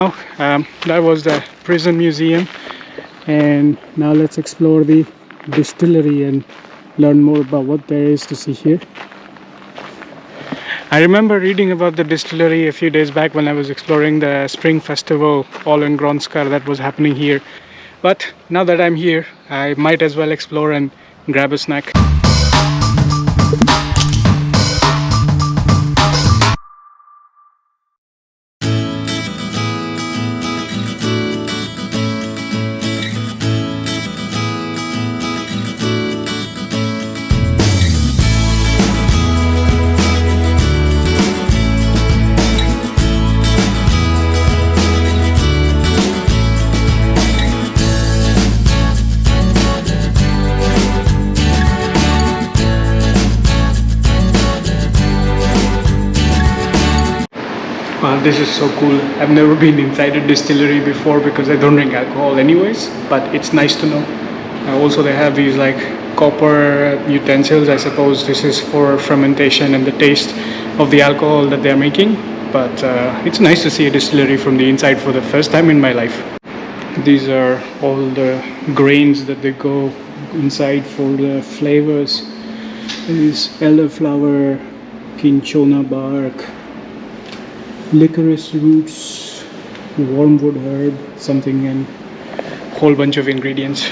That was the prison museum, and now let's explore the distillery and learn more about what there is to see here. I remember reading about the distillery a few days back when I was exploring the spring festival Åland that was happening here, but now that I'm here I might as well explore and grab a snack. Wow, this is so cool. I've never been inside a distillery before because I don't drink alcohol anyways, but it's nice to know. Also they have these like copper utensils. I suppose this is for fermentation and the taste of the alcohol that they're making, but it's nice to see a distillery from the inside for the first time in my life. These are all the grains that they go inside for the flavors. This elderflower, cinchona bark, licorice roots, wormwood herb, something, and a whole bunch of ingredients.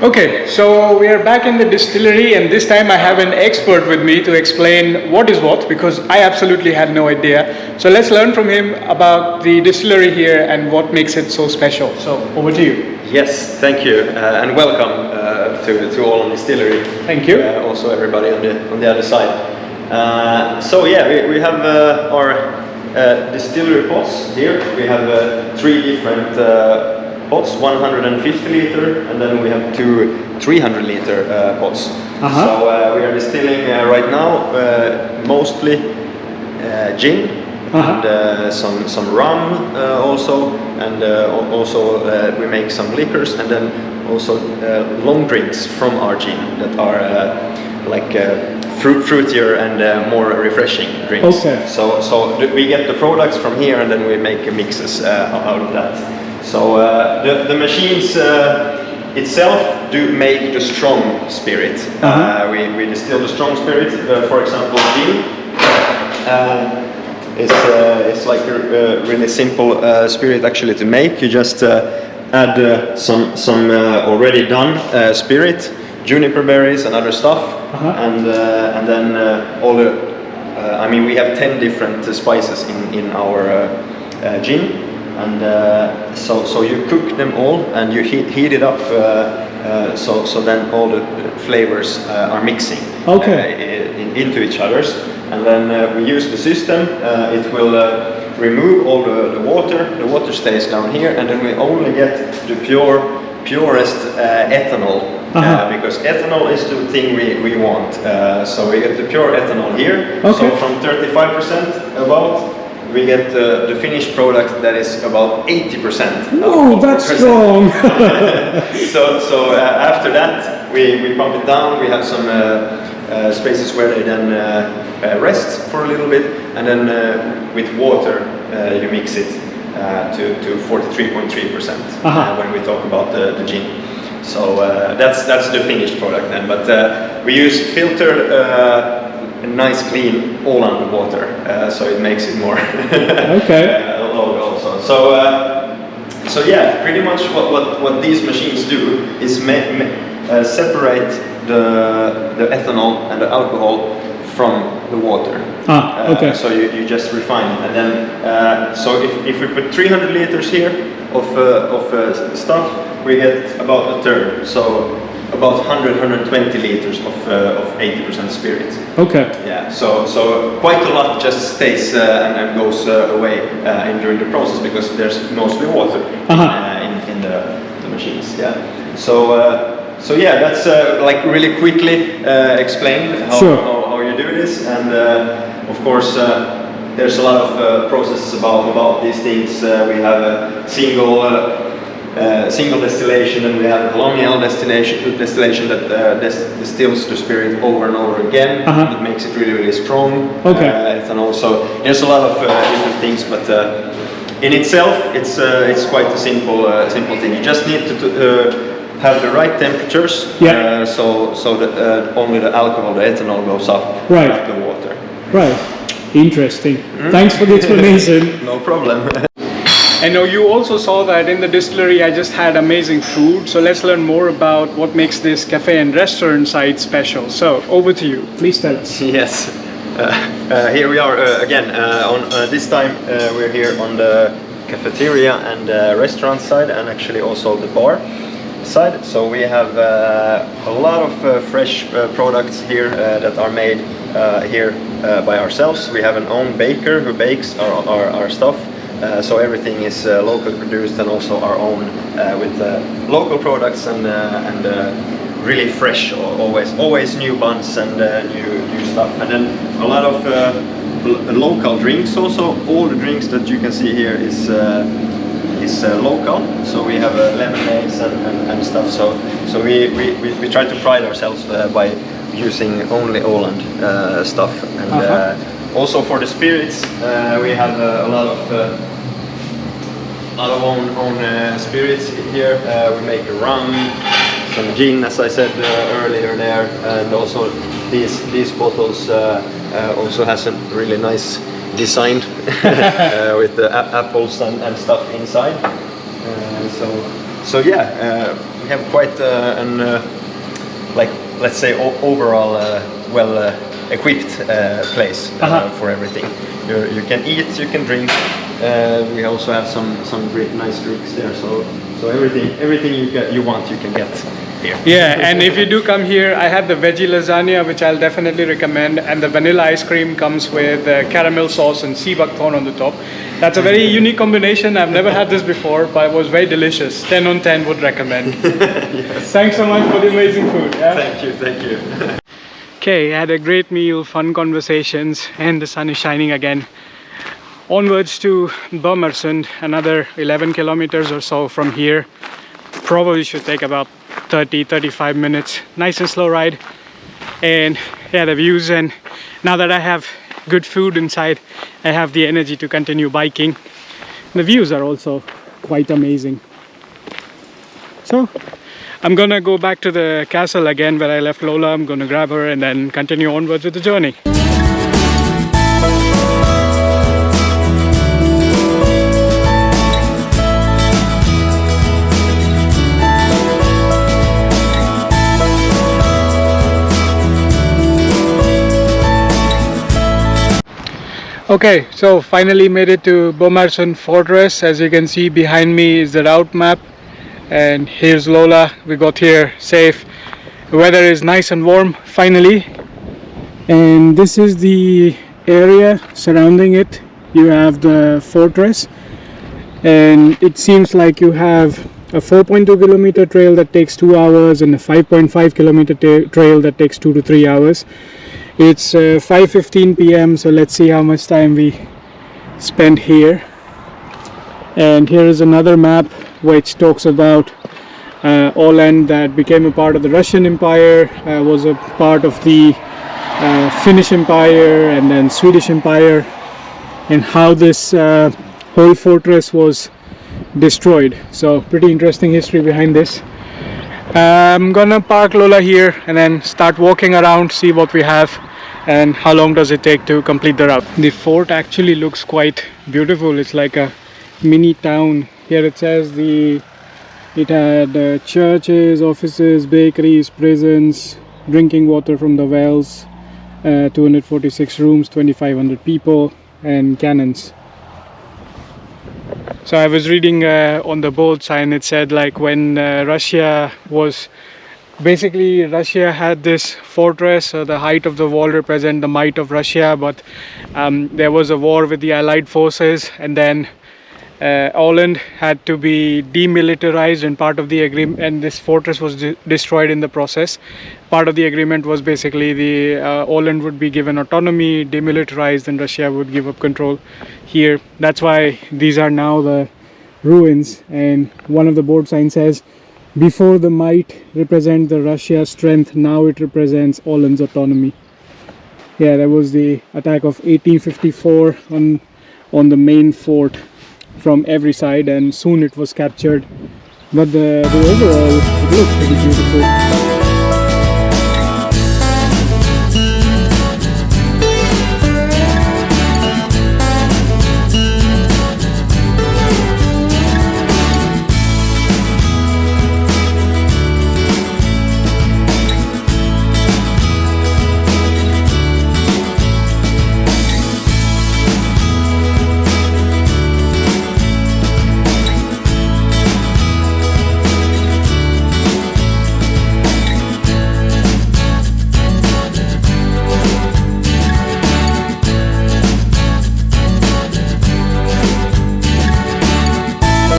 Okay, so we are back in the distillery, and this time I have an expert with me to explain what is what, because I absolutely had no idea. So let's learn from him about the distillery here and what makes it so special. So over to you. Yes, thank you, and welcome to Åland Distillery. Thank you. Also everybody on the other side. So yeah, we have our distillery pots here. We have 3 different pots, 150 liter, and then we have 2 300 liter pots. So we are distilling right now mostly gin and some rum also, and also we make some liquors, and then also long drinks from our gin that are like fruitier and more refreshing drinks. Okay. So we get the products from here, and then we make mixes out of that. So the machines itself do make the strong spirit. We distill the strong spirit. For example, gin. It's like a really simple spirit actually to make. You just add some already done spirit, juniper berries and other stuff, and then all the. I mean, we have 10 different spices in our gin. And so you cook them all, and you heat it up, so then all the flavors are mixing into each other's, and then we use the system. It will remove all the water. The water stays down here, and then we only get the purest ethanol, because ethanol is the thing we want. So we get the pure ethanol here. So from 35% about, we get the finished product that is about 80%. Oh, that's strong! So after that, we pump it down. We have some spaces where they then rest for a little bit, and then with water you mix it to 43.3% when we talk about the gin. So that's the finished product then. But we use filtered nice clean Åland water, so it makes it more also. So yeah, pretty much what these machines do is separate the ethanol and the alcohol from the water. So you just refine it, and then so if we put 300 liters here of stuff, we get about a third. So about 120 liters of 80% spirit. Okay. Yeah. So quite a lot just stays and goes away during the process, because there's mostly water in the machines. Yeah. So yeah, that's like really quickly explain how you do this, and of course there's a lot of processes about these things. We have a single distillation, and we have a long L distillation that distills the spirit over and over again. It makes it really strong. Okay. And also there's a lot of different things, but in itself it's quite a simple thing. You just need to have the right temperatures, so that only the alcohol, the ethanol, goes up, not the water. Right. Interesting. Thanks for the explanation. No problem. I know you also saw that in the distillery I just had amazing food, so let's learn more about what makes this cafe and restaurant site special. So over to you, please tell us. Yes, here we are again. On this time we're here on the cafeteria and restaurant side, and actually also the bar side. So we have a lot of fresh products here that are made here by ourselves. We have an own baker who bakes our stuff. So everything is locally produced, and also our own with local products and really fresh, always new buns and new stuff, and then a lot of local drinks. Also, all the drinks that you can see here is local. So we have lemonades and stuff. So we try to pride ourselves by using only Åland stuff, and also for the spirits we have a lot of own spirits here. We make rum, some gin, as I said earlier there, and also these bottles also has a really nice design with the apples and stuff inside. So yeah, we have quite an like, let's say, overall well equipped place for everything. You can eat, you can drink. We also have some great nice drinks there. So everything you want, you can get here. Yeah, and if you do come here, I have the veggie lasagna, which I'll definitely recommend, and the vanilla ice cream comes with caramel sauce and sea buckthorn on the top. That's a very unique combination. I've never had this before, but it was very delicious. 10 on 10 would recommend. Yes. Thanks so much for the amazing food. Yeah? Thank you. Okay, I had a great meal, fun conversations, and the sun is shining again. Onwards to Bomarsund, another 11 kilometers or so from here. Probably should take about 30-35 minutes. Nice and slow ride. And yeah, the views, and now that I have good food inside, I have the energy to continue biking. The views are also quite amazing. So I'm gonna go back to the castle again where I left Lola. I'm gonna grab her and then continue onwards with the journey. Okay, so finally made it to Bomarsund Fortress. As you can see behind me is the route map, and here's Lola. We got here safe. The weather is nice and warm finally, and this is the area surrounding it. You have the fortress, and it seems like you have a 4.2 kilometer trail that takes 2 hours and a 5.5 kilometer trail that takes 2 to 3 hours. It's 5:15 p.m. so let's see how much time we spend here. And here is another map which talks about Åland that became a part of the Russian Empire, was a part of the Finnish Empire and then Swedish Empire, and how this whole fortress was destroyed. So pretty interesting history behind this. I'm gonna park Lola here and then start walking around, see what we have and how long does it take to complete the route. The fort actually looks quite beautiful. It's like a mini town. Here it says it had churches, offices, bakeries, prisons, drinking water from the wells, 246 rooms, 2,500 people, and cannons. So I was reading on the board sign, it said like when Russia had this fortress, so the height of the wall represent the might of Russia, but there was a war with the Allied forces, and then Åland had to be demilitarized, and part of the agreement, and this fortress was destroyed in the process. Part of the agreement was basically the Åland would be given autonomy, demilitarized, and Russia would give up control here. That's why these are now the ruins, and one of the board signs says, before the might represent the Russia's strength, now it represents Åland's autonomy. Yeah, that was the attack of 1854 on the main fort from every side, and soon it was captured. But the overall, it looks pretty beautiful.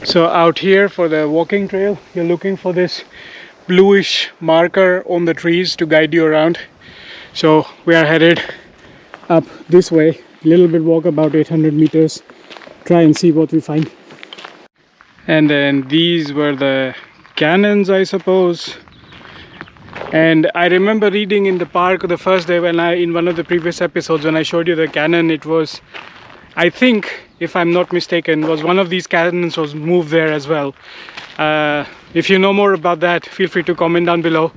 So out here for the walking trail, you're looking for this bluish marker on the trees to guide you around. So we are headed up this way, a little bit walk, about 800 meters, try and see what we find. And then these were the cannons, I suppose. And I remember reading in the park the first day when in one of the previous episodes when I showed you the cannon, it was, I think, if I'm not mistaken, was one of these cannons was moved there as well. If you know more about that, feel free to comment down below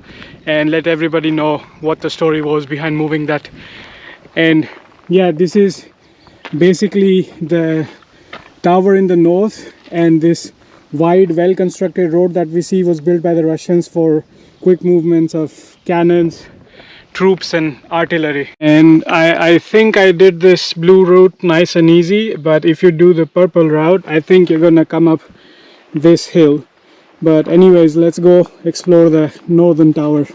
and let everybody know what the story was behind moving that. And yeah, this is basically the tower in the north, and this wide, well-constructed road that we see was built by the Russians for quick movements of cannons, troops and artillery. And I think I did this blue route nice and easy, but if you do the purple route, I think you're gonna come up this hill. But anyways, let's go explore the northern tower.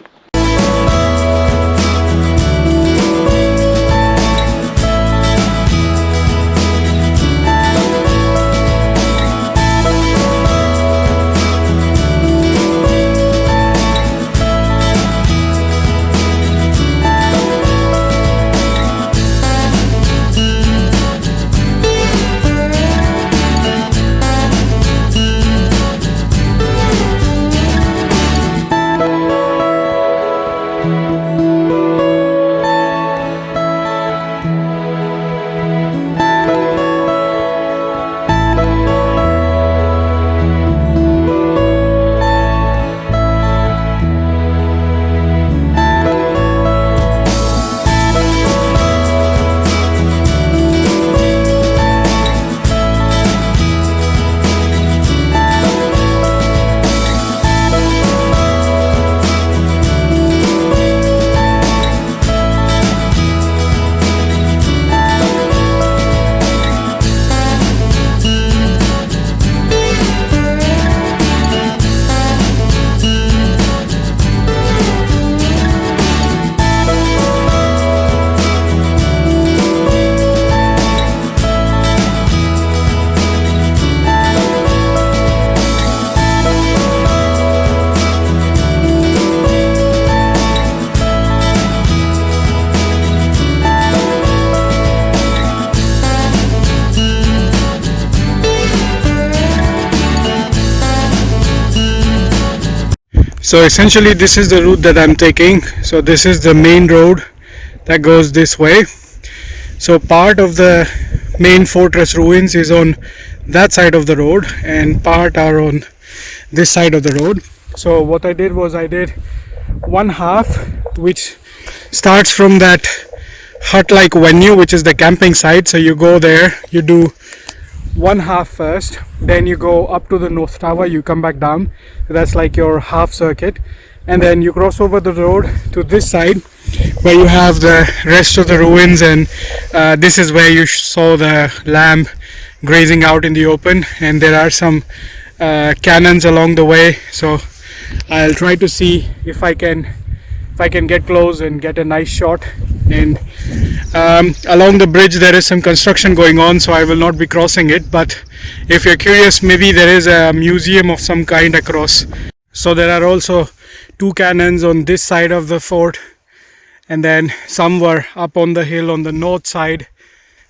So essentially this is the route that I'm taking. So this is the main road that goes this way. So part of the main fortress ruins is on that side of the road and part are on this side of the road. So what I did was I did one half, which starts from that hut-like venue, which is the camping site. So you go there, you do one half first, then you go up to the north tower, you come back down. So that's like your half circuit, and then you cross over the road to this side where you have the rest of the ruins, and this is where you saw the lamb grazing out in the open, and there are some cannons along the way. So I'll try to see if I can if I can get close and get a nice shot. And along the bridge there is some construction going on, so I will not be crossing it, but if you're curious, maybe there is a museum of some kind across. So there are also 2 cannons on this side of the fort, and then some were up on the hill on the north side.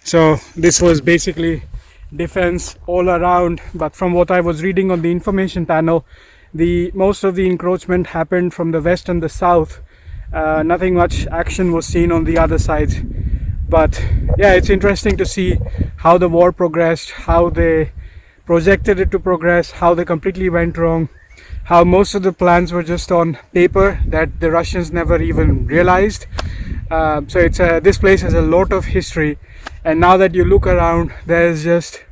So this was basically defense all around. But from what I was reading on the information panel, most of the encroachment happened from the west and the south. Nothing much action was seen on the other sides. But yeah, it's interesting to see how the war progressed, how they projected it to progress, how they completely went wrong, how most of the plans were just on paper that the Russians never even realized. So this place has a lot of history, and now that you look around, there's just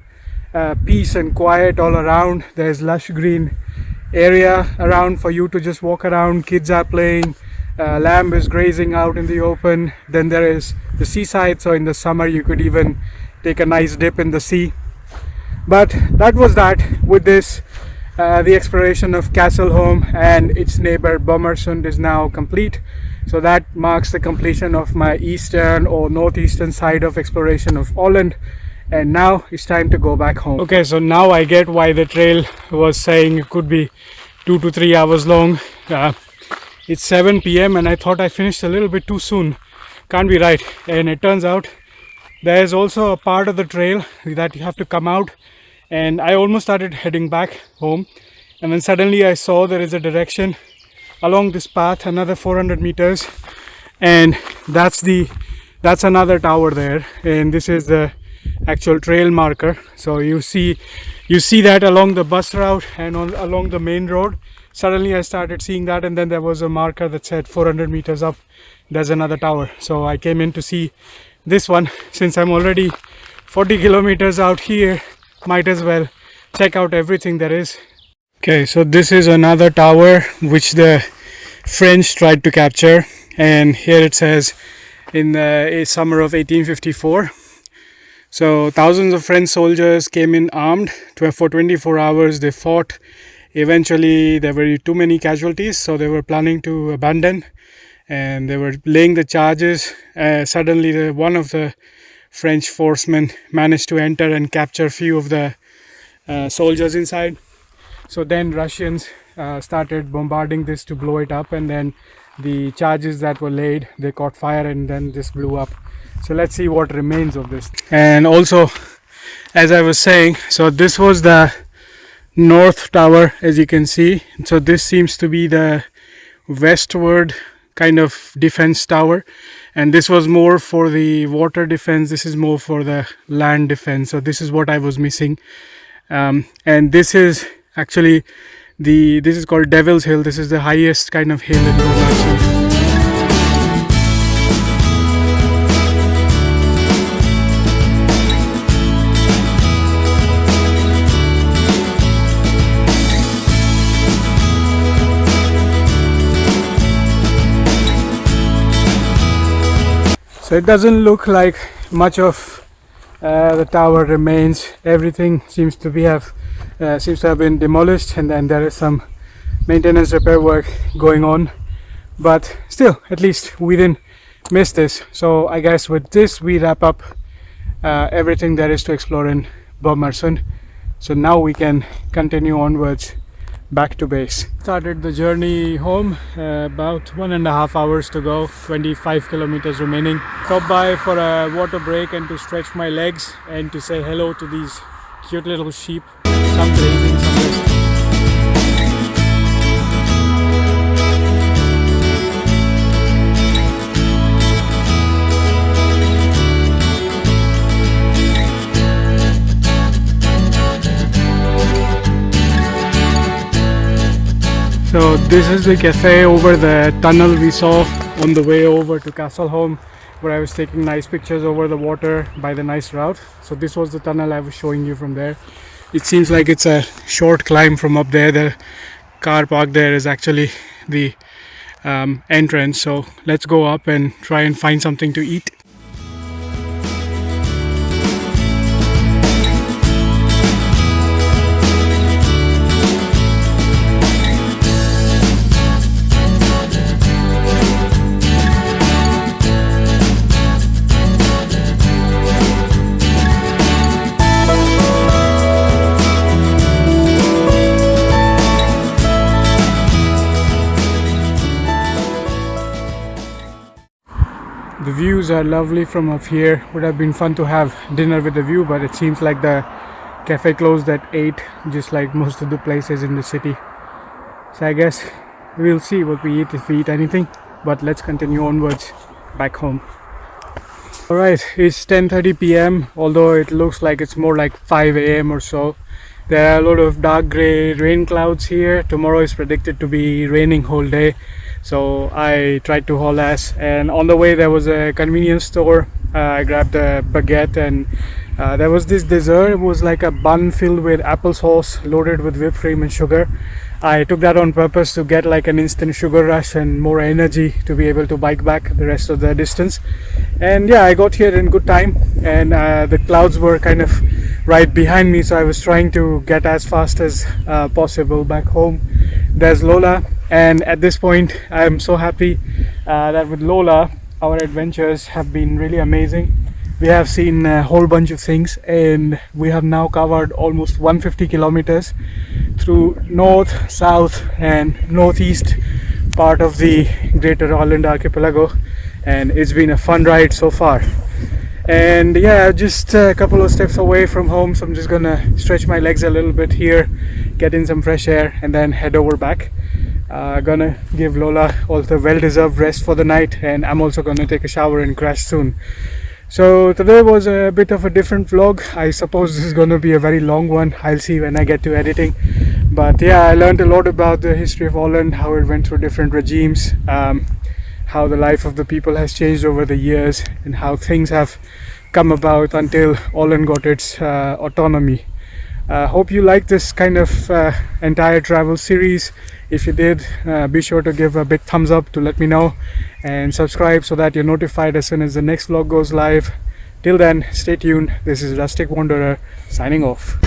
peace and quiet all around. There's lush green area around for you to just walk around. Kids are playing, lamb is grazing out in the open. Then there is the seaside, so in the summer you could even take a nice dip in the sea. But that was that with this. The exploration of Castleholm and its neighbor Bomarsund is now complete. So that marks the completion of my eastern or northeastern side of exploration of Åland. And now it's time to go back home. Okay, so now I get why the trail was saying it could be 2 to 3 hours long. It's 7 p.m. and I thought I finished a little bit too soon. Can't be right. And it turns out there is also a part of the trail that you have to come out. And I almost started heading back home, and then suddenly I saw there is a direction along this path, another 400 meters, and that's another tower there, and this is the actual trail marker. So you see that along the bus route and along the main road. Suddenly I started seeing that, and then there was a marker that said 400 meters up there's another tower. So I came in to see this one. Since I'm already 40 kilometers out here, might as well check out everything there is. Okay, so this is another tower which the French tried to capture, and here it says in the summer of 1854. So thousands of French soldiers came in armed for 24 hours. They fought. Eventually there were too many casualties, so they were planning to abandon, and they were laying the charges. Suddenly one of the French forcemen managed to enter and capture a few of the soldiers inside. So then Russians started bombarding this to blow it up, and then the charges that were laid, they caught fire, and then this blew up. So let's see what remains of this. And also, as I was saying, so this was the north tower, as you can see. So this seems to be the westward kind of defense tower, and this was more for the water defense. This is more for the land defense. So this is what I was missing. And this is actually this is called Devil's Hill. This is the highest kind of hill in Bomarsund. So it doesn't look like much of the tower remains. Everything seems to have been demolished, and then there is some maintenance repair work going on. But still, at least we didn't miss this. So I guess with this we wrap up everything there is to explore in Bomarsund. So now we can continue onwards back to base. Started the journey home, about 1.5 hours to go, 25 kilometers remaining. Stopped by for a water break and to stretch my legs and to say hello to these cute little sheep, some grazing, some resting. So this is the cafe over the tunnel we saw on the way over to Castleholm, where I was taking nice pictures over the water by the nice route. So this was the tunnel I was showing you from there. It seems like it's a short climb from up there. The car park there is actually the entrance. So let's go up and try and find something to eat. The views are lovely from up here. Would have been fun to have dinner with the view, but it seems like the cafe closed at 8, just like most of the places in the city. So I guess we'll see what we eat, if we eat anything, but let's continue onwards back home. Alright, it's 10:30 p.m. although it looks like it's more like 5 a.m. or so. There are a lot of dark grey rain clouds here. Tomorrow is predicted to be raining whole day, so I tried to haul ass, and on the way there was a convenience store. I grabbed a baguette, and there was this dessert. It was like a bun filled with applesauce loaded with whipped cream and sugar. I took that on purpose to get like an instant sugar rush and more energy to be able to bike back the rest of the distance. And yeah, I got here in good time, and the clouds were kind of right behind me, so I was trying to get as fast as possible back home. There's Lola, and at this point I'm so happy that with Lola our adventures have been really amazing. We have seen a whole bunch of things, and we have now covered almost 150 kilometers through north, south and northeast part of the greater Åland archipelago, and it's been a fun ride so far. And yeah, just a couple of steps away from home, so I'm just gonna stretch my legs a little bit here, get in some fresh air, and then head over back. Gonna give Lola also well-deserved rest for the night, and I'm also gonna take a shower and crash soon. So today was a bit of a different vlog. I suppose this is gonna be a very long one. I'll see when I get to editing. But yeah, I learned a lot about the history of Åland, how it went through different regimes, how the life of the people has changed over the years, and how things have come about until Åland got its autonomy. Hope you like this kind of entire travel series. If you did, be sure to give a big thumbs up to let me know, and subscribe so that you're notified as soon as the next vlog goes live. Till then, stay tuned. This is Rustic Wanderer signing off.